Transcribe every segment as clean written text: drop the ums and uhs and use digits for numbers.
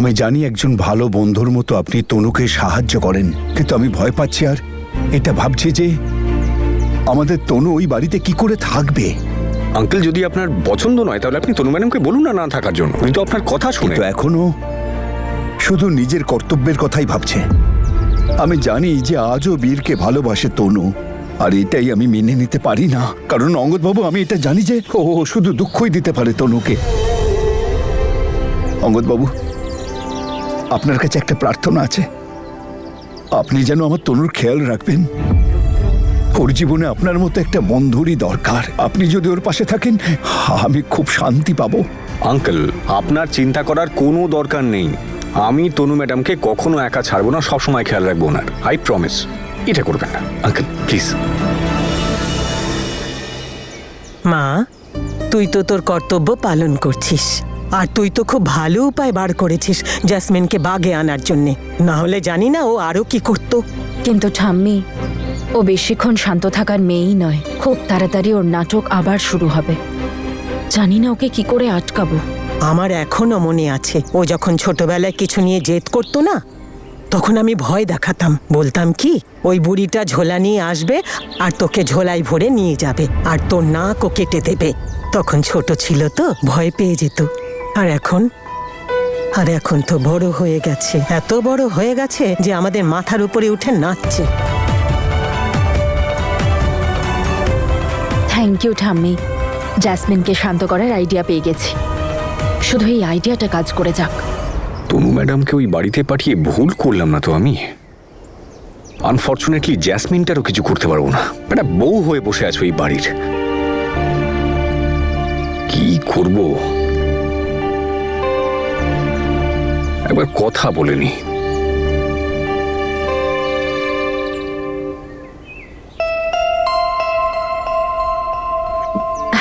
আমি জানি একজন ভালো বন্ধুর মতো আপনি তনুকে সাহায্য করেন, কিন্তু আমি ভয় পাচ্ছি আর এটা ভাবছি যে আমাদের তনু ওই বাড়িতে কি করে থাকবে। আঙ্কেল, যদি আপনার পছন্দ নয় তাহলে আপনি তনু ম্যাডামকে বলুন না থাকার জন্য। কিন্তু আপনার কথা শুনে কিন্তু এখনো শুধু নিজের কর্তব্যের কথাই ভাবছে। আমি জানি যে আজও বীরকে ভালোবাসে তনু, আর এটাই আমি মেনে নিতে পারি না। কারণ অঙ্গদবাবু, আমি এটা জানি যে ও শুধু দুঃখই দিতে পারে তনুকে। অঙ্গদবাবু, আপনার কাছে একটা প্রার্থনা আছে, আপনি যেন আমার তনুর খেয়াল রাখবেন। ওর জীবনে আপনার মতো একটা বন্ধুরই দরকার। আপনি যদি ওর পাশে থাকেন আমি খুব শান্তি পাবো। আঙ্কেল, আপনার চিন্তা করার কোনো দরকার নেই। আমি তনু ম্যাডামকে কখনো একা ছাড়বো না, সবসময় খেয়াল রাখবো ওনার। I promise. এটা করবেন না আঙ্কেল, প্লিজ। মা, তুই তো তোর কর্তব্য পালন করছিস, আর তুই তো খুব ভালো উপায় বার করেছিস জ্যাসমিনকে বাগে আনার জন্যে। না হলে জানি না ও আরো কি করতো। কিন্তু ঠাম্মি, ও বেশিক্ষণ শান্ত থাকার মেয়েই নয়। খুব তাড়াতাড়ি ওর নাটক আবার শুরু হবে। জানি না ওকে কি করে আটকাবো। আমার এখনো মনে আছে, ও যখন ছোটবেলায় কিছু নিয়ে জেদ করতো না, তখন আমি ভয় দেখাতাম। বলতাম কি, ওই বুড়িটা ঝোলা নিয়ে আসবে আর তোকে ঝোলায় ভরে নিয়ে যাবে, আর তোর নাকও কেটে দেবে। তখন ছোট ছিল তো, ভয় পেয়ে যেত। আর এখন তো বড় হয়ে গেছে, এত বড় হয়ে গেছে যে আমাদের মাথার উপরে উঠে নাচছে। থ্যাংক ইউ ঠাম্মি, জ্যাসমিনকে শান্ত করার আইডিয়া পেয়ে গেছি। শুধু এই আইডিয়াটা কাজ করে যাক। তনু ম্যাডামকে ওই বাড়িতে পাঠিয়ে ভুল করলাম না তো আমি? আনফর্চুনেটলি জ্যাসমিনটারও কিছু করতে পারবো না। একটা বউ হয়ে বসে আছো এই বাড়ির, কি করব? একবার কথা বলেনি।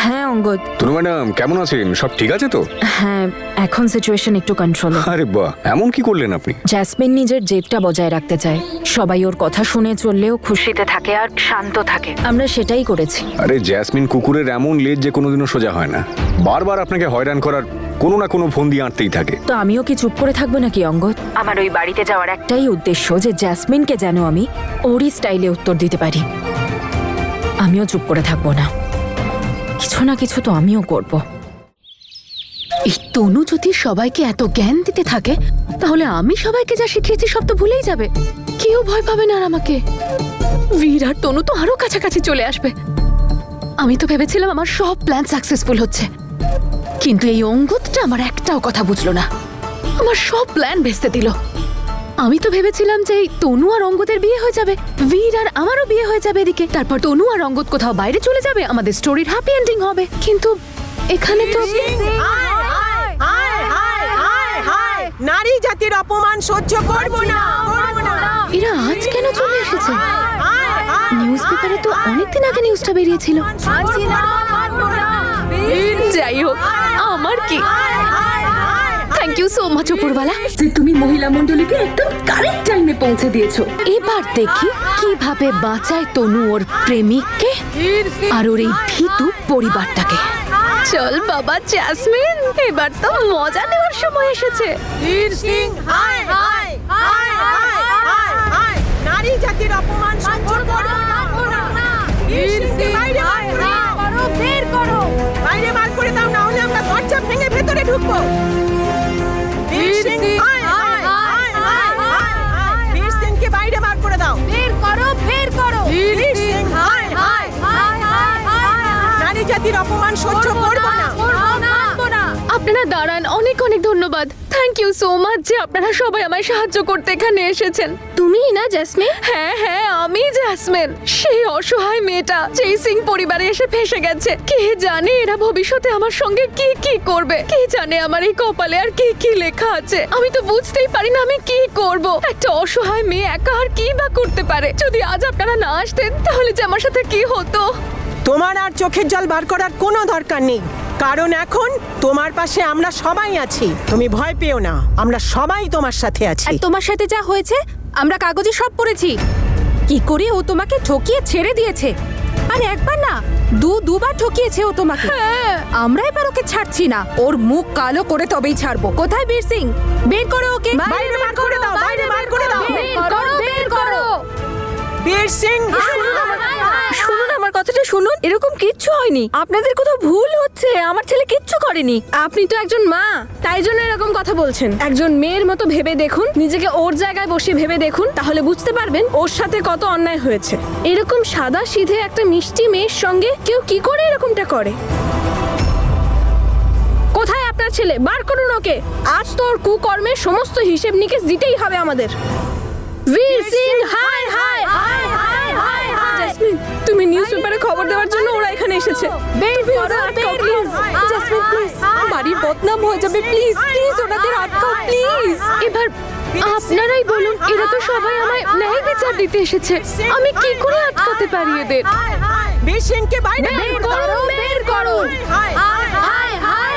হ্যাঁ অঙ্গদ। তনু ম্যাডাম কেমন আছেন? সব ঠিক আছে তো? হ্যাঁ, এখন সিচুয়েশন একটু কন্ট্রোলে। আরে বাহ, এমন কি করলেন আপনি? জ্যাসমিন নিজের জেদটা বজায় রাখতে চায়। সবাই ওর কথা শুনে চললেও খুশিতে থাকে আর শান্ত থাকে। আমরা সেটাই করেছি। আরে জ্যাসমিন কুকুরের এমন লেজ যে কোনোদিনও সোজা হয় না। বারবার আপনাকে হয়রান করার কোনো না কোনো ফোন দিয়ে আঁটতেই থাকে। তো আমিও কি চুপ করে থাকবো নাকি অঙ্গদ? আমার ওই বাড়িতে যাওয়ার একটাই উদ্দেশ্য, যে জ্যাসমিনকে যেন আমি ওরই স্টাইলে উত্তর দিতে পারি। আমিও চুপ করে থাকবো না, কিছু না কিছু তো আমিও করব। এই তনু যদি সবাইকে এত জ্ঞান দিতে থাকে, তাহলে আমি সবাইকে যা শিখিয়েছি সব তো ভুলেই যাবে। কেউ ভয় পাবে না আর আমাকে। বীর আর তনু তো আরো কাছাকাছি চলে আসবে। আমি তো ভেবেছিলাম আমার সব প্ল্যান সাকসেসফুল হচ্ছে, কিন্তু এই অঙ্গদটা আমার একটাও কথা বুঝলো না, আমার সব প্ল্যান ভেস্তে দিল। আমি তো ভেবেছিলাম যে এই তনু আর অঙ্গদের বিয়ে হয়ে যাবে, বীর আর আমারও বিয়ে হয়ে যাবে এদিকে, তারপর তনু আর অঙ্গদ কোথাও বাইরে চলে যাবে, আমাদের স্টোরির হ্যাপি এন্ডিং হবে। কিন্তু এখানে তো নারী জাতির অপমান সহ্য করব না। এরা আজ কেন চলে এসেছে? নিউজ পেপারে তো অনেকদিন আগে নিউজটা বেরিয়েছিল। যাই হোক, আমার কি, থ্যাংক ইউ সো মাচ উপরওয়ালা যে তুমি মহিলা মণ্ডলীকে একদম কারেক্ট টাইমে পৌঁছে দিয়েছো। এবার দেখি কিভাবে বাঁচায় তনু ওর প্রেমিককে আর ওর এই ভীতু পরিবারটাকে। চল বাবা জ্যাসমিন, এবার তো মজা নেওয়ার সময় এসেছে। নারী জাতির অপমান সহ্য করব না। বাইরে বার করে দাও, না হলে আমরা দরজা ভেঙে ভেতরে ঢুকবো। বীর সিংকে বাইরে বার করে দাও। বের করো। বীর সিং, নারী জাতির অপমান সহ্য করব না। আপনারা দাঁড়ান, অনেক অনেক ধন্যবাদ। থ্যাংক ইউ সো মাচ যে আপনারা সবাই আমায় সাহায্য করতে এখানে এসেছেন। তুমিই না জ্যাসমিন? হ্যাঁ হ্যাঁ, আমি জ্যাসমিন, সেই অসহায় মেয়েটা যে সিং পরিবারে এসে ফেঁসে গেছে। কে জানে এরা ভবিষ্যতে আমার সঙ্গে কি কি করবে, কে জানে আমার এই কপালে আর কি কি লেখা আছে। আমি তো বুঝতেই পারি না আমি কি করব। একটা অসহায় মেয়ে একা আর কি বা করতে পারে। যদি আজ আপনারা না আসতেন তাহলে যে আমার সাথে কি হতো। তোমার আর চোখের জল বার করার কোনো দরকার নেই, কারণ এখন তোমার পাশে আমরা সবাই আছি। তুমি ভয় পেও না, আমরা সবাই তোমার সাথে আছি। আর তোমার সাথে যা হয়েছে আমরা কাগজে সব পড়েছি। কি করে ও তোমাকে ঠকিয়ে ছেড়ে দিয়েছে, আর একবার না দুবার ঠকিয়েছে ও তোমাকে। আমরা এবার ওকে ছাড়ছি না, ওর মুখ কালো করে তবেই ছাড়বো। কোথায় বীর সিং? বের করো ওকে, বাইরে বার করে দাও, বাইরে বার করে দাও। বের করো। বীর সিং, শুনুন আমার কথাটা শুনুন, এরকম কিচ্ছু হয়নি, আপনাদের কোথাও ভুল হচ্ছে, আমার ছেলে কিচ্ছু করেনি। আপনি তো একজন মা, তাই জন্য এরকম কথা বলছেন। একজন মেয়ের মতো ভেবে দেখুন, নিজেকে ওর জায়গায় বসে ভেবে দেখুন, তাহলে বুঝতে পারবেন ওর সাথে কত অন্যায় হয়েছে। এরকম সাদা সিধে একটা মিষ্টি মেয়ের সঙ্গে কেউ কি করে এরকমটা করে? কোথায় আপনার ছেলে? বার করুন ওকে। আজ তো ওর কুকর্মের সমস্ত হিসেব নিকেশ দিতেই হবে আমাদের। বীর Singh, high high high high high high. Jasmine, তুমি নিউজ পেপারে খবর দেওয়ার জন্য ওরা এখানে এসেছে। বের করো, প্লিজ জেসমিন, প্লিজ। বাড়ির বদনাম হয়ে যাবে, প্লিজ প্লিজ ওনাদের আটকাও, প্লিজ। এবার আপনারাই বলুন, এরা তো সবাই আমায় ন্যায় বিচার দিতে এসেছে, আমি কি করে আটকাতে পারি এদের? বীর সিংকে বাইরে বের করো, বের করো। High high high high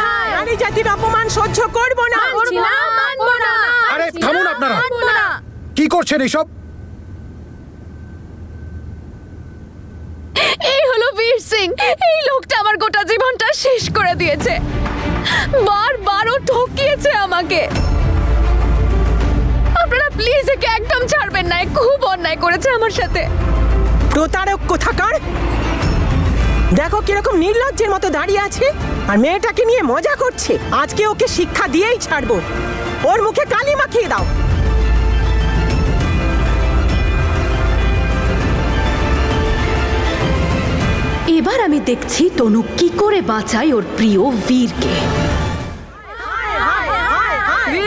high. নারী জাতির অপমান সহ্য করব না। মানছি না, মানবো না। আরে থামুন আপনারা, মানবো না। কি করছেন এইসব? এই হলো বীর সিং, এই লোকটা আমার গোটা জীবনটা শেষ করে দিয়েছে। বারবার ও ঠকিয়েছে আমাকে। আপনারা প্লিজ একে একদম ছাড়বেন না, এ খুব অন্যায় করেছে আমার সাথে। প্রতারক কোথাকার! দেখো কিরকম নির্লজ্জের মতো দাঁড়িয়ে আছে আর মেয়েটাকে নিয়ে মজা করছে। আজকে ওকে শিক্ষা দিয়েই ছাড়বো। ওর মুখে কালি মাখিয়ে দাও। এবার আমি দেখছি তনু কি করে বাঁচায় ওর প্রিয় বীরকে।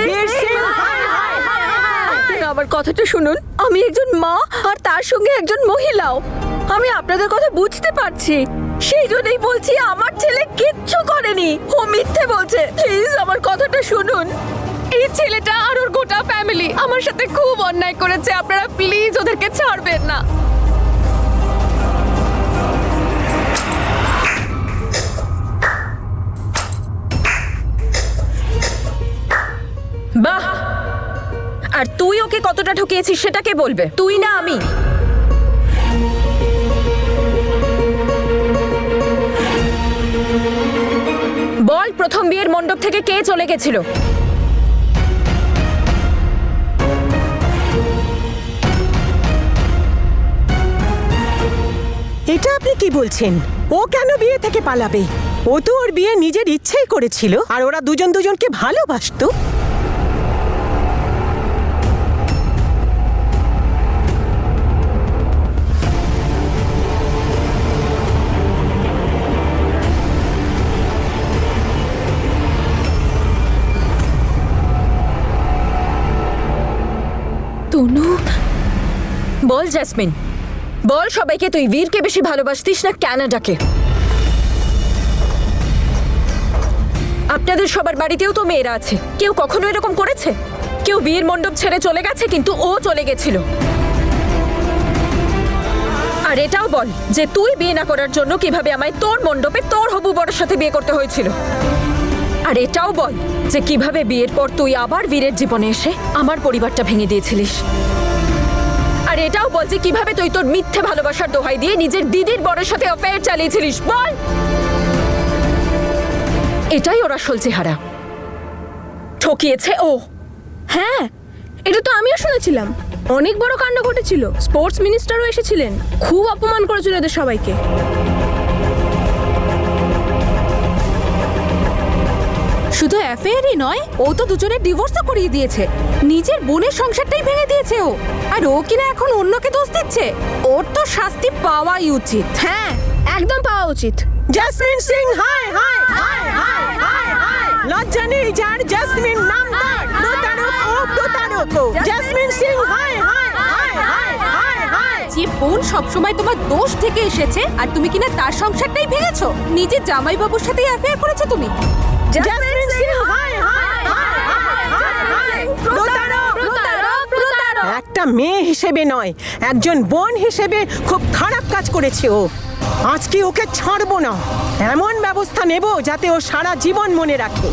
বীর সিং, আপনারা আমার কথাটা শুনুন, আমি একজন মা আর তার সঙ্গে একজন মহিলাও। আমি আপনাদের কথা বুঝতে পারছি, সেই জন্যই বলছি আমার ছেলে কিচ্ছু করেনি, ও মিথ্যে বলছে। প্লিজ আমার কথাটা শুনুন। এই ছেলেটা আর ওর গোটা ফ্যামিলি আমার সাথে খুব অন্যায় করেছে, আপনারা প্লিজ ওদেরকে ছাড়বেন না। বাহ, আর তুই ওকে কতটা ঠকিয়েছিস সেটা কে বলবে? তুই না আমি? বল, প্রথম বিয়ের মণ্ডপ থেকে কে চলে গেছিল? এটা আপনি কি বলছেন? ও কেন বিয়ে থেকে পালাবে? ও তো ওর বিয়ে নিজের ইচ্ছেই করেছিল আর ওরা দুজন দুজনকে ভালোবাসতো। তনু, বল জেসমিন, বল সবাইকে তুই বীরকে বেশি ভালোবাসতিস না ক্যানাডাকে? আপনাদের সবার বাড়িতেও তো মেয়েরা আছে, কেউ কখনো এরকম করেছে? কেউ বিয়ের মণ্ডপ ছেড়ে চলে গেছে, কিন্তু ও চলে গেছিল। আর এটাও বল যে তুই বিয়ে না করার জন্য কিভাবে আমায় তোর মণ্ডপে তোর হবু বরের সাথে বিয়ে করতে হয়েছিল। আর এটাও বল যে কিভাবে বিয়ের পর তুই আবার বীরের জীবনে এসে আমার পরিবারটা ভেঙে দিয়েছিলিস। আর এটাও বল যে কিভাবে তুই তোর মিথ্যে ভালোবাসার দোহাই দিয়ে নিজের দিদির বরের সাথে অ্যাফেয়ার চালিয়েছিলিস। বল। এটাই ওর আসল চেহারা। ঠকিয়েছে ও। হ্যাঁ, এটা তো আমিও শুনেছিলাম। অনেক বড় কাণ্ড ঘটেছিল, স্পোর্টস মিনিস্টারও এসেছিলেন, খুব অপমান করেছিল এদের সবাইকে। শুধু অ্যাফেয়ারই নয়, ও তো দুজনের ডিভোর্সও করিয়ে দিয়েছে। নিজের বোনের সংসারটাই ভেঙে দিয়েছে ও। আর ও কিনা এখন অন্যকে দোষ দিচ্ছে। ওর তো শাস্তি পাওয়াই উচিত। হ্যাঁ, একদম পাওয়া উচিত। Jasmine Singh, high high high high high high. লজ্জা নেই যার জেসমিন নাম তার। প্রতারক ও প্রতারক। Jasmine Singh, high high high high high high. যে বোন সবসময় তোমার দোষ থেকে এসেছে আর তুমি কিনা তার সংসারটাই ভেঙেছো। নিজের জামাইবাবুর সাথে অ্যাফেয়ার করেছো তুমি। Jasmine Singh, high high high high high. প্রতারক প্রতারক প্রতারক। একটা মেয়ে হিসেবে নয়, একজন বোন হিসেবে খুব খারাপ কাজ করেছে ও। আজকে ওকে ছাড়বো না, এমন ব্যবস্থা নেব যাতে ও সারা জীবন মনে রাখে।